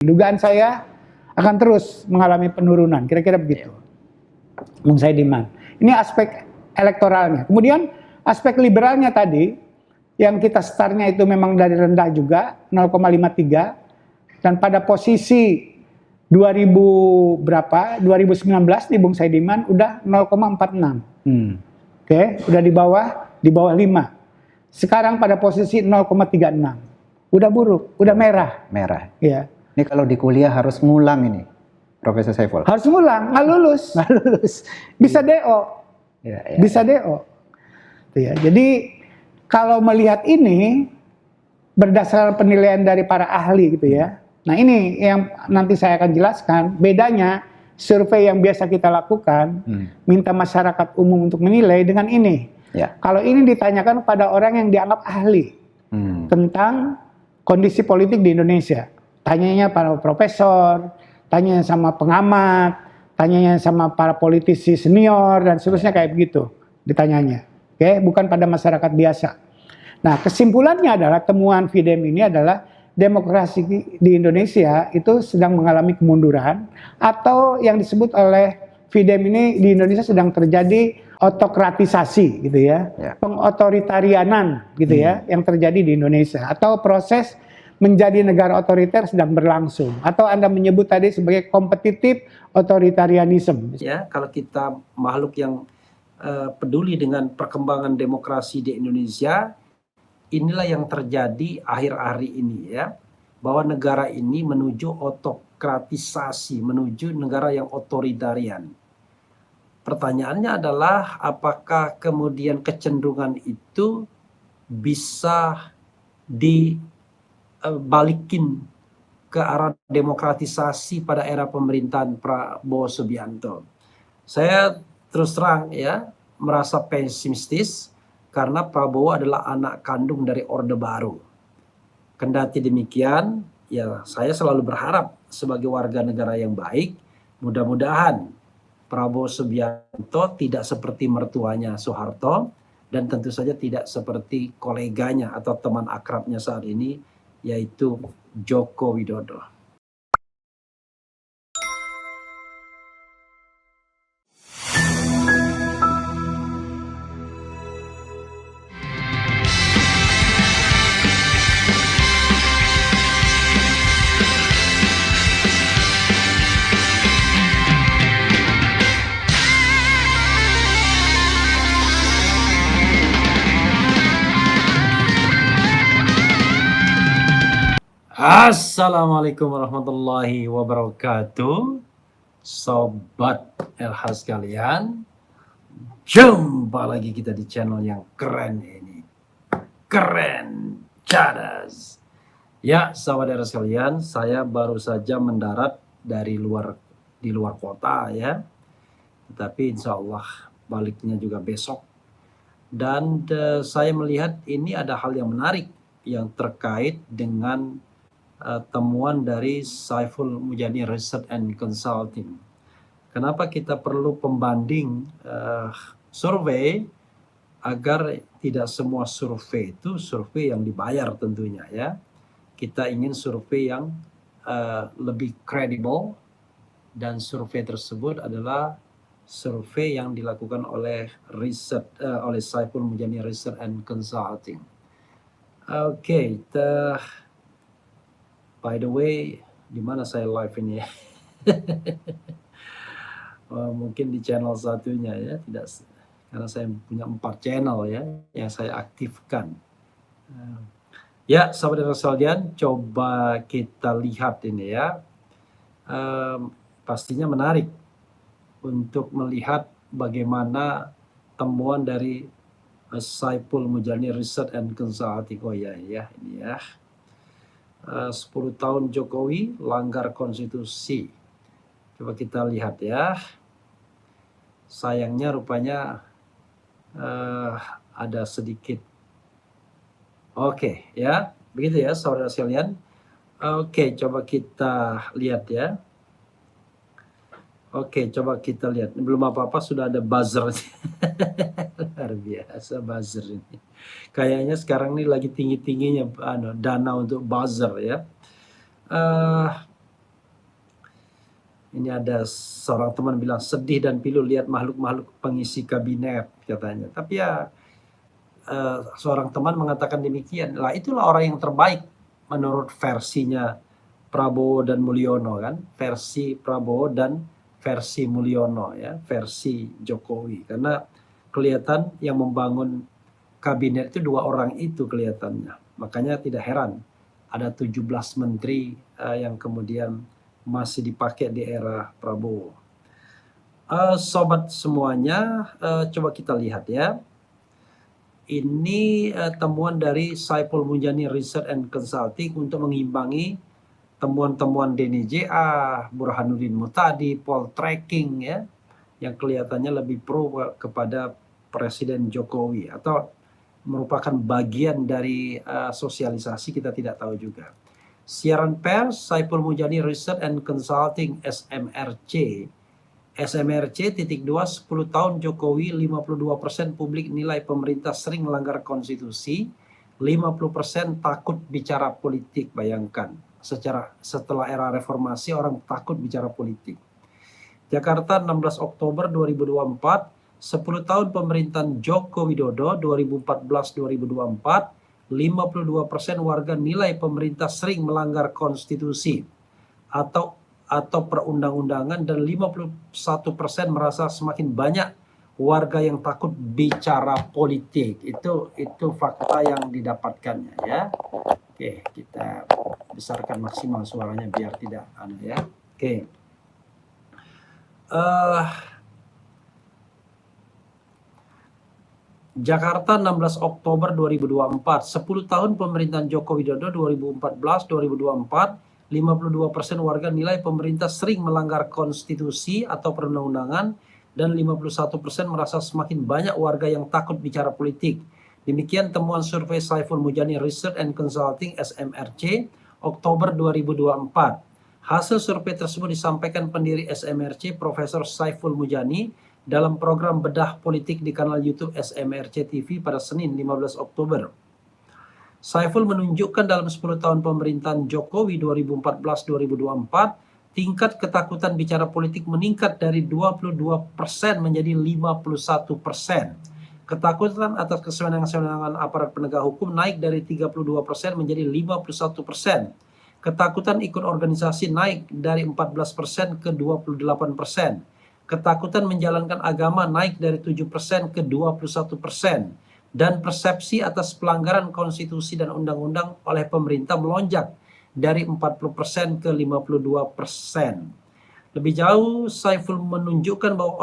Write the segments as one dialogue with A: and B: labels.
A: Dugaan saya akan terus mengalami penurunan, kira-kira begitu. Bung Saidiman. Ini aspek elektoralnya. Kemudian aspek liberalnya tadi, yang kita startnya itu memang dari rendah juga, 0,53. Dan pada posisi 2019 di Bung Saidiman udah 0,46. Oke, udah di bawah 5. Sekarang pada posisi 0,36. Udah buruk, udah merah.
B: Merah.
A: Ya.
B: Ini kalau di kuliah harus ngulang ini, Profesor Saiful.
A: Harus ngulang, nggak lulus. Bisa DO. Bisa DO. Ya, jadi kalau melihat ini berdasarkan penilaian dari para ahli gitu ya. Nah ini yang nanti saya akan jelaskan bedanya survei yang biasa kita lakukan, minta masyarakat umum untuk menilai dengan ini.
B: Ya.
A: Kalau ini ditanyakan pada orang yang dianggap ahli tentang kondisi politik di Indonesia. Tanyanya para profesor, tanyanya sama pengamat, tanyanya sama para politisi senior dan seterusnya kayak begitu ditanyanya. Oke, bukan pada masyarakat biasa. Nah, kesimpulannya adalah temuan Fidem ini adalah demokrasi di Indonesia itu sedang mengalami kemunduran atau yang disebut oleh Fidem ini di Indonesia sedang terjadi otokratisasi gitu ya. Pengotoritarianan gitu ya yang terjadi di Indonesia atau proses menjadi negara otoriter sedang berlangsung atau Anda menyebut tadi sebagai kompetitif otoritarianisme.
C: Ya, kalau kita makhluk yang peduli dengan perkembangan demokrasi di Indonesia, inilah yang terjadi akhir-akhir ini ya, bahwa negara ini menuju otokratisasi, menuju negara yang otoritarian. Pertanyaannya adalah apakah kemudian kecenderungan itu bisa dibalikin ke arah demokratisasi pada era pemerintahan Prabowo Subianto. Saya terus terang ya merasa pesimistis karena Prabowo adalah anak kandung dari Orde Baru. Kendati demikian, ya saya selalu berharap sebagai warga negara yang baik, mudah-mudahan Prabowo Subianto tidak seperti mertuanya Soeharto dan tentu saja tidak seperti koleganya atau teman akrabnya saat ini, yaitu Joko Widodo. Assalamualaikum warahmatullahi wabarakatuh, Sobat LH sekalian. Jumpa lagi kita di channel yang keren ini. Keren, cadas. Ya, sahabat LH sekalian, saya baru saja mendarat di luar kota ya. Tetapi insya Allah baliknya juga besok. Dan saya melihat ini ada hal yang menarik yang terkait dengan temuan dari Saiful Mujani Research and Consulting. Kenapa kita perlu pembanding survei agar tidak semua survei itu survei yang dibayar tentunya ya. Kita ingin survei yang lebih kredibel dan survei tersebut adalah survei yang dilakukan oleh oleh Saiful Mujani Research and Consulting. Oke, by the way, di mana saya live ini ya? Mungkin di channel satunya ya, tidak karena saya punya 4 channel ya yang saya aktifkan. Ya, sahabat sekalian, coba kita lihat ini ya. Pastinya menarik untuk melihat bagaimana temuan dari Saiful Mujani Research and Consulting. Oh ya, ini ya. 10 tahun Jokowi langgar konstitusi. Coba kita lihat ya. Sayangnya rupanya ada sedikit. Oke ya, begitu ya saudara sekalian. Oke, coba kita lihat ya. Oke, coba kita lihat. Belum apa-apa sudah ada buzzer. Luar biasa buzzer ini. Kayaknya sekarang ini lagi tinggi-tingginya dana untuk buzzer ya. Ini ada seorang teman bilang sedih dan pilu lihat makhluk-makhluk pengisi kabinet katanya. Tapi ya seorang teman mengatakan demikian. Lah itulah orang yang terbaik menurut versinya Prabowo dan Mulyono kan, versi Prabowo dan versi Mulyono ya, versi Jokowi. Karena kelihatan yang membangun kabinet itu dua orang itu kelihatannya. Makanya tidak heran ada 17 menteri yang kemudian masih dipakai di era Prabowo. Sobat semuanya, coba kita lihat ya. Ini temuan dari Saiful Mujani Research and Consulting untuk mengimbangi temuan-temuan Denny J.A, Burhanuddin Muhtadi, Poltreking ya, yang kelihatannya lebih pro kepada Presiden Jokowi atau merupakan bagian dari sosialisasi, kita tidak tahu juga. Siaran pers Saiful Mujani Research and Consulting SMRC 10 tahun Jokowi 52% publik nilai pemerintah sering melanggar konstitusi, 50% takut bicara politik. Bayangkan setelah era reformasi orang takut bicara politik. Jakarta 16 Oktober 2024, 10 tahun pemerintahan Joko Widodo 2014-2024, 52% warga nilai pemerintah sering melanggar konstitusi atau perundang-undangan, dan 51% merasa semakin banyak warga yang takut bicara politik. Itu fakta yang didapatkannya ya. Oke, kita besarkan maksimal suaranya biar tidak ya. Oke. Jakarta 16 Oktober 2024, 10 tahun pemerintahan Joko Widodo 2014-2024, 52% warga nilai pemerintah sering melanggar konstitusi atau perundang-undangan, dan 51% merasa semakin banyak warga yang takut bicara politik. Demikian temuan survei Saiful Mujani Research and Consulting SMRC Oktober 2024. Hasil survei tersebut disampaikan pendiri SMRC Profesor Saiful Mujani dalam program Bedah Politik di kanal YouTube SMRC TV pada Senin 15 Oktober. Saiful menunjukkan dalam 10 tahun pemerintahan Jokowi 2014-2024, tingkat ketakutan bicara politik meningkat dari 22% menjadi 51%. Ketakutan atas kesewenang-sewenangan aparat penegak hukum naik dari 32% menjadi 51%. Ketakutan ikut organisasi naik dari 14% ke 28%. Ketakutan menjalankan agama naik dari 7% ke 21%. Dan persepsi atas pelanggaran konstitusi dan undang-undang oleh pemerintah melonjak dari 40% ke 52%. Lebih jauh, Saiful menunjukkan bahwa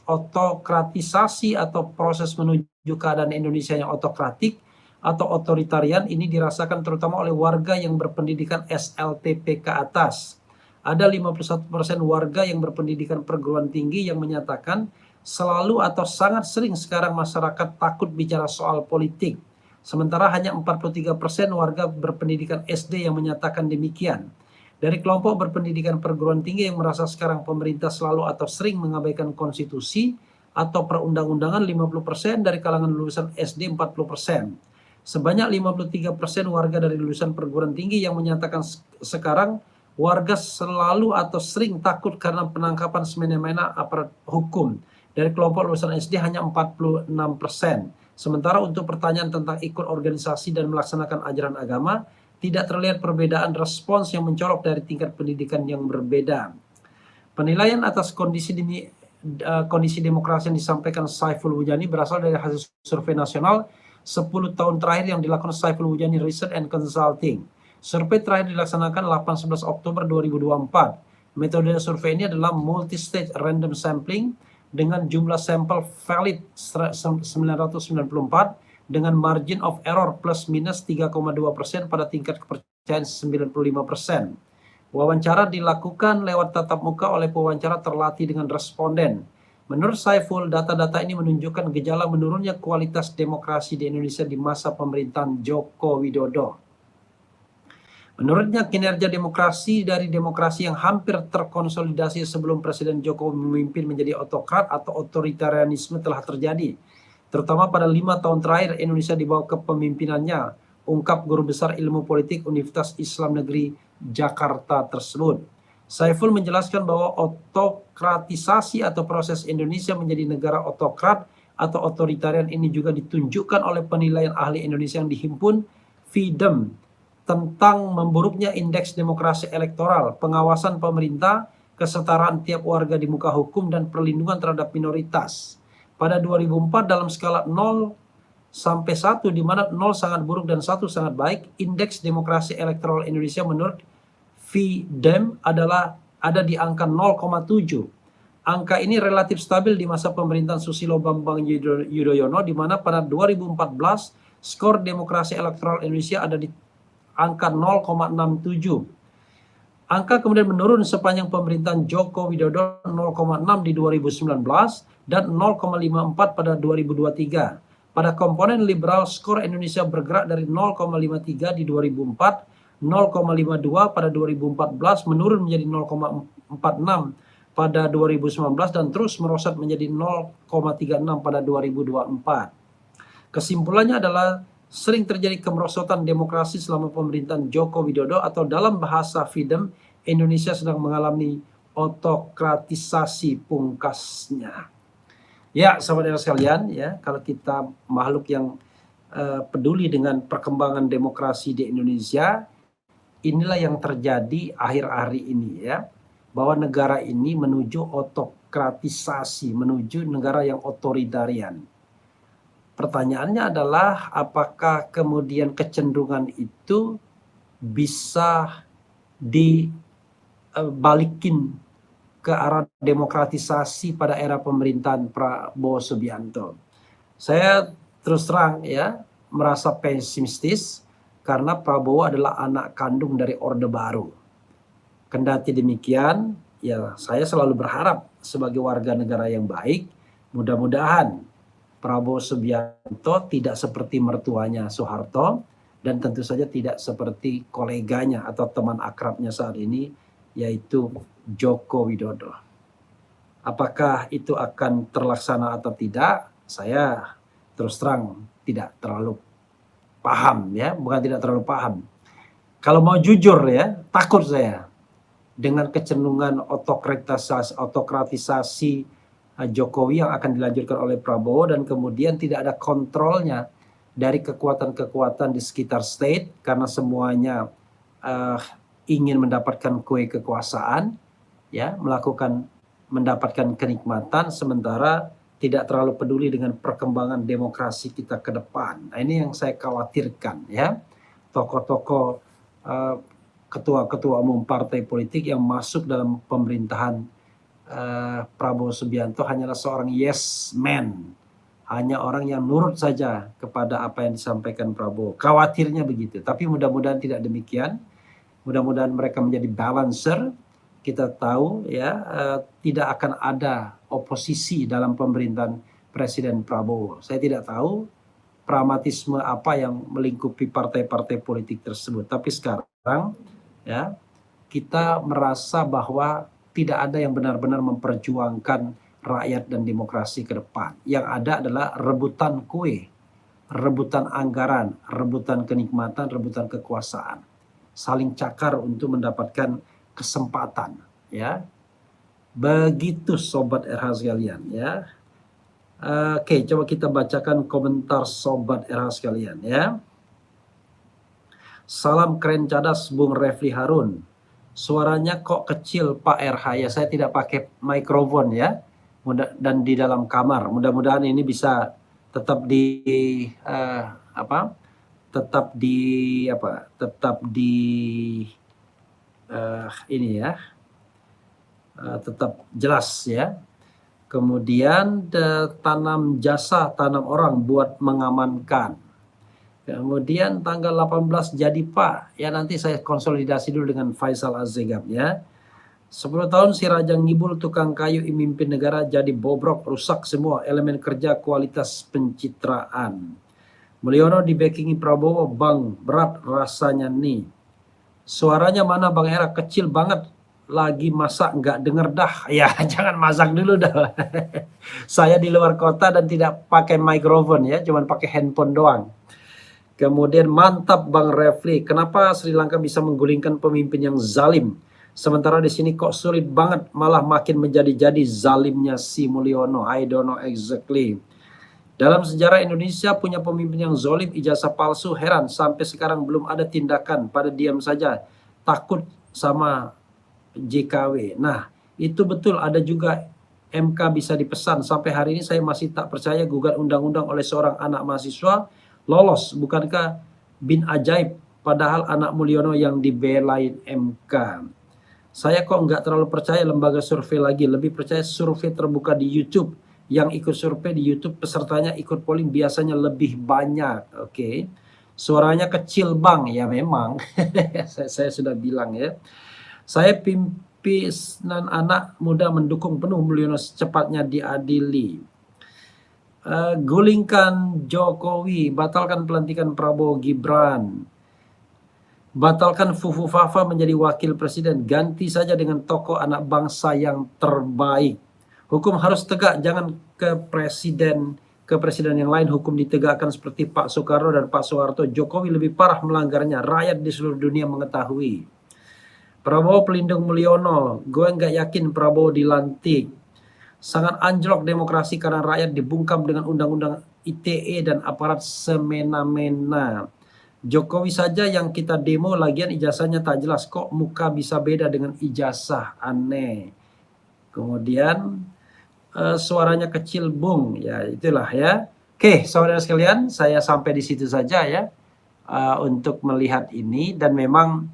C: otokratisasi atau proses menuju keadaan Indonesia yang otokratik atau otoritarian ini dirasakan terutama oleh warga yang berpendidikan SLTP ke atas. Ada 51% warga yang berpendidikan perguruan tinggi yang menyatakan selalu atau sangat sering sekarang masyarakat takut bicara soal politik. Sementara hanya 43% warga berpendidikan SD yang menyatakan demikian. Dari kelompok berpendidikan perguruan tinggi yang merasa sekarang pemerintah selalu atau sering mengabaikan konstitusi atau perundang-undangan 50%, dari kalangan lulusan SD 40%. Sebanyak 53% warga dari lulusan perguruan tinggi yang menyatakan sekarang warga selalu atau sering takut karena penangkapan semena-mena aparat hukum. Dari kelompok lulusan SD hanya 46%. Sementara untuk pertanyaan tentang ikut organisasi dan melaksanakan ajaran agama, tidak terlihat perbedaan respons yang mencolok dari tingkat pendidikan yang berbeda. Penilaian atas kondisi demokrasi yang disampaikan Saiful Mujani berasal dari hasil survei nasional 10 tahun terakhir yang dilakukan Saiful Mujani Research and Consulting. Survei terakhir dilaksanakan 18 Oktober 2024. Metode survei ini adalah multi-stage random sampling dengan jumlah sampel valid 994 dengan margin of error plus minus 3,2% pada tingkat kepercayaan 95%. Wawancara dilakukan lewat tatap muka oleh pewawancara terlatih dengan responden. Menurut Saiful, data-data ini menunjukkan gejala menurunnya kualitas demokrasi di Indonesia di masa pemerintahan Joko Widodo. Menurutnya, kinerja demokrasi dari demokrasi yang hampir terkonsolidasi sebelum Presiden Jokowi memimpin menjadi otokrat atau otoritarianisme telah terjadi, terutama pada 5 tahun terakhir Indonesia di bawah kepemimpinannya, ungkap guru besar ilmu politik Universitas Islam Negeri Jakarta tersebut. Saiful menjelaskan bahwa otokratisasi atau proses Indonesia menjadi negara otokrat atau otoritarian ini juga ditunjukkan oleh penilaian ahli Indonesia yang dihimpun FIDEM tentang memburuknya indeks demokrasi elektoral, pengawasan pemerintah, kesetaraan tiap warga di muka hukum, dan perlindungan terhadap minoritas. Pada 2004 dalam skala 0 sampai 1, di mana 0 sangat buruk dan 1 sangat baik, indeks demokrasi elektoral Indonesia menurut FIDEM ada di angka 0,7. Angka ini relatif stabil di masa pemerintahan Susilo Bambang Yudhoyono, di mana pada 2014 skor demokrasi elektoral Indonesia ada di angka 0,67. Angka kemudian menurun sepanjang pemerintahan Joko Widodo, 0,6 di 2019 dan 0,54 pada 2023. Pada komponen liberal, skor Indonesia bergerak dari 0,53 di 2004, 0,52 pada 2014, menurun menjadi 0,46 pada 2019 dan terus merosot menjadi 0,36 pada 2024. Kesimpulannya adalah sering terjadi kemerosotan demokrasi selama pemerintahan Joko Widodo, atau dalam bahasa FIDEM, Indonesia sedang mengalami otokratisasi pungkasnya. Ya, sahabat sekalian, ya, kalau kita makhluk yang peduli dengan perkembangan demokrasi di Indonesia, inilah yang terjadi akhir-akhir ini, ya, bahwa negara ini menuju otokratisasi, menuju negara yang otoritarian. Pertanyaannya adalah apakah kemudian kecenderungan itu bisa dibalikin ke arah demokratisasi pada era pemerintahan Prabowo Subianto. Saya terus terang, ya, merasa pesimistis karena Prabowo adalah anak kandung dari Orde Baru. Kendati demikian, ya, saya selalu berharap sebagai warga negara yang baik, mudah-mudahan Prabowo Subianto tidak seperti mertuanya Soeharto, dan tentu saja tidak seperti koleganya atau teman akrabnya saat ini, yaitu Joko Widodo. Apakah itu akan terlaksana atau tidak, saya terus terang tidak terlalu paham, ya, bukan tidak terlalu paham. Kalau mau jujur, ya, takut saya dengan kecenderungan otokratisasi Jokowi yang akan dilanjutkan oleh Prabowo, dan kemudian tidak ada kontrolnya dari kekuatan-kekuatan di sekitar state karena semuanya ingin mendapatkan kue kekuasaan, ya, mendapatkan kenikmatan, sementara tidak terlalu peduli dengan perkembangan demokrasi kita ke depan. Nah, ini yang saya khawatirkan, ya. Tokoh-tokoh ketua-ketua umum partai politik yang masuk dalam pemerintahan Prabowo Subianto hanyalah seorang yes man, hanya orang yang nurut saja kepada apa yang disampaikan Prabowo. Khawatirnya begitu, tapi mudah-mudahan tidak demikian. Mudah-mudahan mereka menjadi balancer. Kita tahu, ya, tidak akan ada oposisi dalam pemerintahan Presiden Prabowo. Saya tidak tahu pragmatisme apa yang melingkupi partai-partai politik tersebut. Tapi sekarang, ya, kita merasa bahwa tidak ada yang benar-benar memperjuangkan rakyat dan demokrasi ke depan. Yang ada adalah rebutan kue, rebutan anggaran, rebutan kenikmatan, rebutan kekuasaan. Saling cakar untuk mendapatkan kesempatan, ya. Begitu sobat RH sekalian, ya. Oke, coba kita bacakan komentar sobat RH sekalian, ya. Salam keren cadas Bung Refli Harun. Suaranya kok kecil Pak RH, ya, saya tidak pakai mikrofon, ya. Dan di dalam kamar. Mudah-mudahan ini bisa tetap tetap jelas, ya. Kemudian tanam jasa, tanam orang buat mengamankan. Kemudian tanggal 18 jadi Pak, ya, nanti saya konsolidasi dulu dengan Faisal Azegab, ya. 10 tahun si Raja Ngibul tukang kayu mimpin negara jadi bobrok, rusak semua elemen kerja, kualitas pencitraan. Mulyono di backingi Prabowo, Bang, berat rasanya nih. Suaranya mana Bang Era, kecil banget. Lagi masak nggak denger dah. Ya, jangan masak dulu dah. Saya di luar kota dan tidak pakai mikrofon, ya, cuman pakai handphone doang. Kemudian mantap Bang Refli, kenapa Sri Lanka bisa menggulingkan pemimpin yang zalim Sementara di sini kok sulit banget, malah makin menjadi-jadi zalimnya si Mulyono. I don't know exactly. Dalam sejarah Indonesia punya pemimpin yang zolim, ijazah palsu, heran sampai sekarang belum ada tindakan, pada diam saja, takut sama JKW. Nah, itu betul, ada juga MK bisa dipesan. Sampai hari ini saya masih tak percaya gugat undang-undang oleh seorang anak mahasiswa lolos. Bukankah bin ajaib, padahal anak Mulyono yang dibelain MK. Saya kok nggak terlalu percaya lembaga survei lagi, lebih percaya survei terbuka di YouTube. Yang ikut survei di YouTube pesertanya ikut polling biasanya lebih banyak. Oke. Suaranya kecil bang, ya memang. saya sudah bilang ya. Saya pimpinan anak muda mendukung penuh Mulyono secepatnya diadili. Gulingkan Jokowi, batalkan pelantikan Prabowo Gibran. Batalkan Fufu Fafa menjadi wakil presiden, ganti saja dengan tokoh anak bangsa yang terbaik. Hukum harus tegak, jangan ke presiden yang lain hukum ditegakkan seperti Pak Soekarno dan Pak Soeharto. Jokowi lebih parah melanggarnya, rakyat di seluruh dunia mengetahui. Prabowo pelindung Mulyono, gue nggak yakin Prabowo dilantik. Sangat anjlok demokrasi karena rakyat dibungkam dengan undang-undang ITE dan aparat semena-mena. Jokowi saja yang kita demo, lagian ijazahnya tak jelas, kok muka bisa beda dengan ijazah, aneh. Kemudian suaranya kecil bung, ya itulah ya. Oke, saudara sekalian, saya sampai di situ saja ya untuk melihat ini, dan memang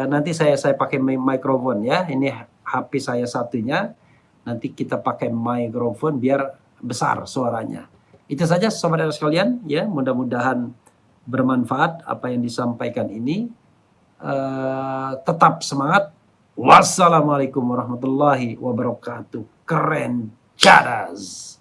C: nanti saya pakai mikrofon ya. Ini HP saya satunya, nanti kita pakai mikrofon biar besar suaranya. Itu saja saudara sekalian ya, mudah-mudahan bermanfaat apa yang disampaikan ini. Tetap semangat. Wassalamualaikum warahmatullahi wabarakatuh. Keren cadas.